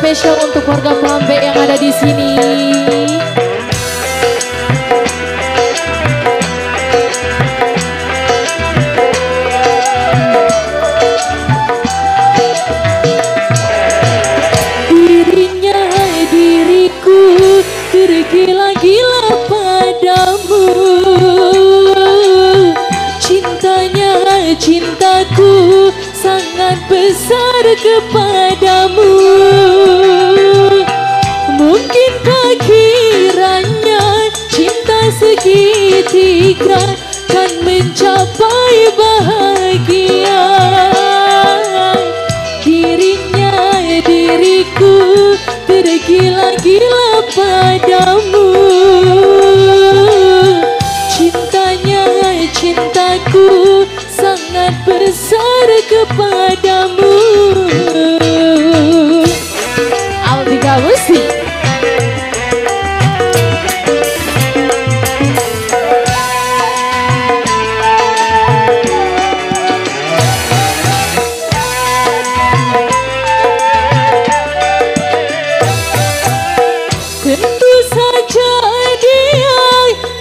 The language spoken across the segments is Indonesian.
spesial untuk warga Plambe yang ada di sini. Dirinya diriku tergila-gila padamu, cintanya cintaku sangat besar kepadamu. Mungkinkah kiranya cinta segitiga kan mencapai bahagia? Dirinya diriku tergila-gila padamu, cintanya cintaku sangat besar kepadamu. Aldi Gamusi. Tentu saja dia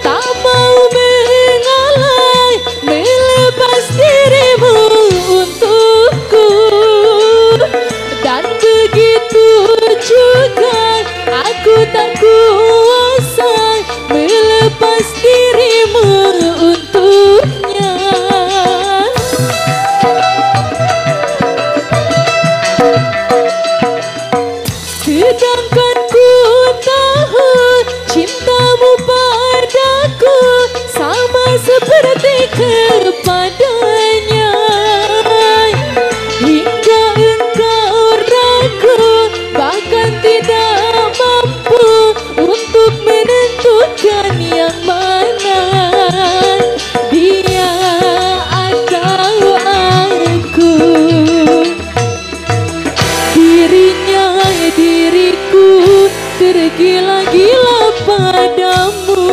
tak mau mengalah melepas dirimu untukku, dan begitu juga aku tak kuasa melepas dirimu untuknya. Sedangkan ku tahu cintamu padaku sama seperti kepadanya, hingga engkau ragu bahkan tidak mampu untuk menentukan yang mana, dia atau aku. Dirinya diriku tergila-gila padamu,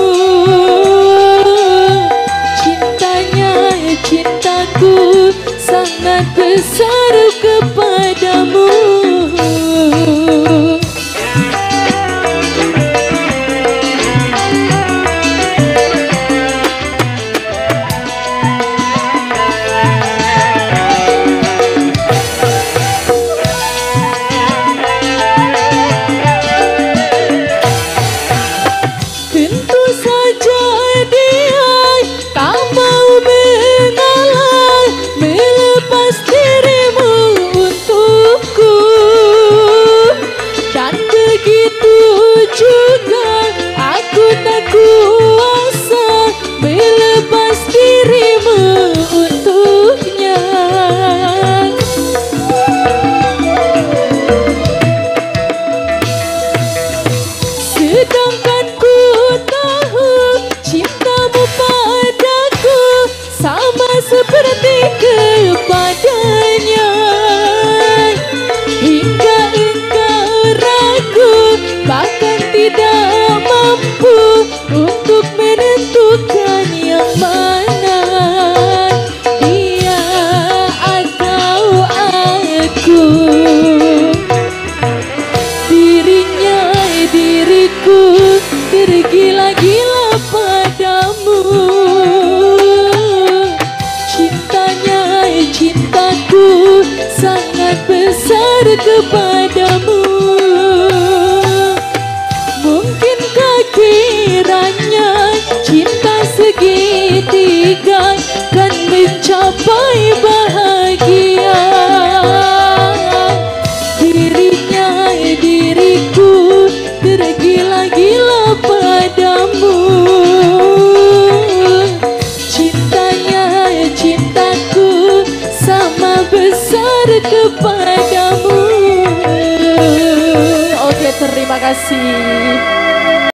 cintanya cintaku sangat besar kepadamu. Tentu saja dia tak mau mengalah melepas dirimu untukku, dan begitu juga aku tak kuasa melepas dirimu untuknya. Sedangkan ku tahu cintamu padaku sama seperti kepadanya, hingga engkau ragu bahkan tidak mampu untuk menentukan yang mana, dia atau aku. Dirinya diriku tergila-gila padamu, cintanya cintaku sangat besar kepadamu. Mungkinkah kiranya cinta segitiga kan mencapai bahagia? Dirinya diriku tergila-gila padamu, cintanya cintaku sama besar kepadamu. Oke, terima kasih.